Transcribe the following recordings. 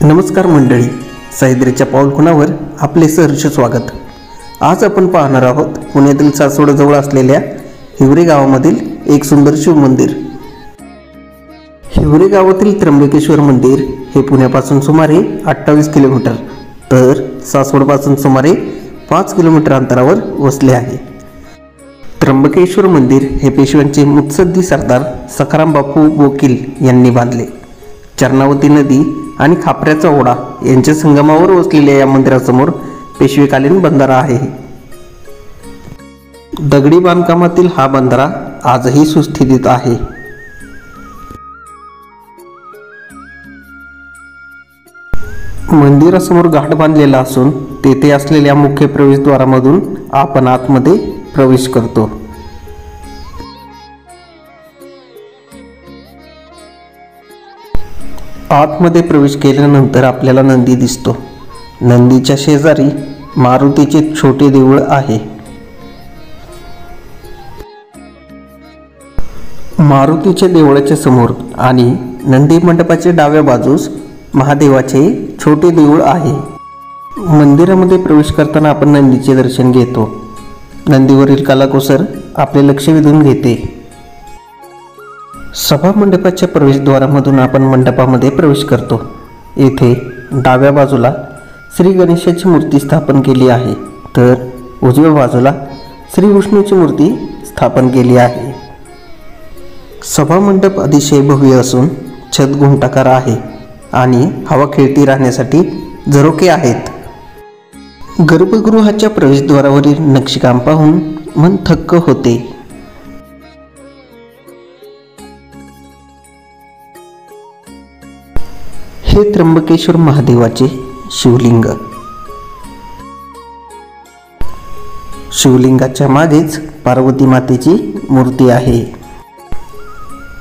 नमस्कार मंडळी, सह्याद्रीच्या पाऊलखुणावर आपले सहर्ष स्वागत। आज आपण पाहणार आहोत पुण्यातील सासवडजवळ असलेल्या हिवरे गावामधील एक सुंदर शिव मंदिर। हिवरे गावातील त्र्यंबकेश्वर मंदिर हे पुण्यापासून सुमारे 28 किलोमीटर तर सासवडपासून सुमारे 5 किलोमीटर अंतरावर वसले आहे। त्र्यंबकेश्वर मंदिर हे पेशव्यांचे मुत्सद्दी सरदार सखाराम बापू बोकील यांनी बांधले। चरणावती नदी आणि खापऱ्याचा ओढा यांच्या संगमावर वसलेल्या या मंदिरासमोर पेशवेकालीन बंधारा आहे। दगडी बांधकामातील हा बंधारा आजही सुस्थितीत आहे। मंदिरासमोर घाट बांधलेला असून तेथे असलेल्या मुख्य प्रवेशद्वारामधून आपण आतमध्ये प्रवेश करतो। आतमध्ये प्रवेश केल्यानंतर आपल्याला नंदी दिसतो। नंदीच्या शेजारी मारुतीचे छोटे देऊळ आहे। मारुतीच्या देवळाच्या समोर आणि नंदी मंडपाच्या डाव्या बाजूस महादेवाचे छोटे देऊळ आहे। मंदिरामध्ये प्रवेश करताना आपण नंदीचे दर्शन घेतो। नंदीवरील कलाकुसर आपले लक्ष वेधून घेते। सभा मंडपाच्या प्रवेशद्वारामधून आपण मंडपामध्ये प्रवेश करतो। येथे डाव्या बाजूला श्री गणेशाची मूर्ती स्थापन केली आहे तर उजव्या बाजूला श्री विष्णूची मूर्ती स्थापन केली आहे। सभा मंडप अतिशय भव्य असून छत घुमटाकार आहे आणि हवा खेळती राहण्यासाठी झरोके आहेत। गर्भगृहाच्या प्रवेशद्वारावरील नक्षीकाम पाहून मन थक्क होते। हे त्र्यंबकेश्वर महादेवाचे शिवलिंग। शिवलिंगाच्या मागेच पार्वती मातेची मूर्ती आहे।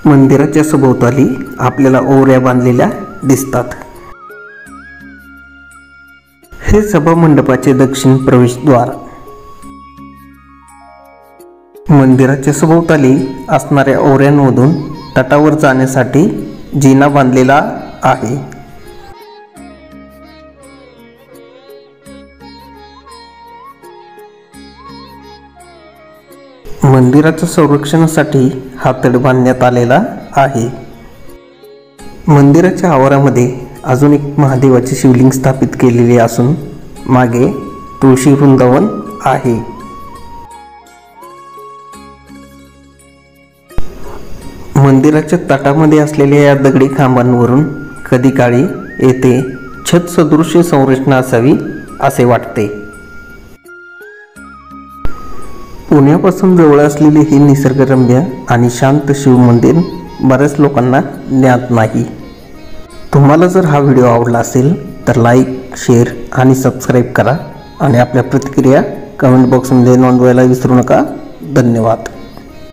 मंदिराच्या सभोवताली आपल्याला ओवऱ्या बांधलेल्या दिसतात। हे सभा मंडपाचे दक्षिण प्रवेशद्वार। मंदिराच्या सभोवताली असणाऱ्या ओवऱ्यांमधून तटावर जाण्यासाठी जिना बांधलेला आहे। मंदिराच्या संरक्षणासाठी हा तट बांधण्यात आलेला आहे। मंदिराच्या आवारामध्ये अजून एक महादेवाचे शिवलिंग स्थापित केलेले असून मागे तुळशी वृंदावन आहे। मंदिराच्या तटामध्ये असलेल्या या दगडी खांबांवरून कधी काळी येथे छत सदृश्य संरचना असावी असे वाटते। पुण्यापासून जवळ असलेले हे निसर्गरम्य आणि शांत शिव मंदिर बऱ्याच लोकांना ज्ञात नाही। तुम्हाला जर हा व्हिडिओ आवडला असेल तर लाईक, शेअर आणि सबस्क्राईब करा आणि आपल्या प्रतिक्रिया कमेंट बॉक्समध्ये नोंदवायला विसरू नका। धन्यवाद।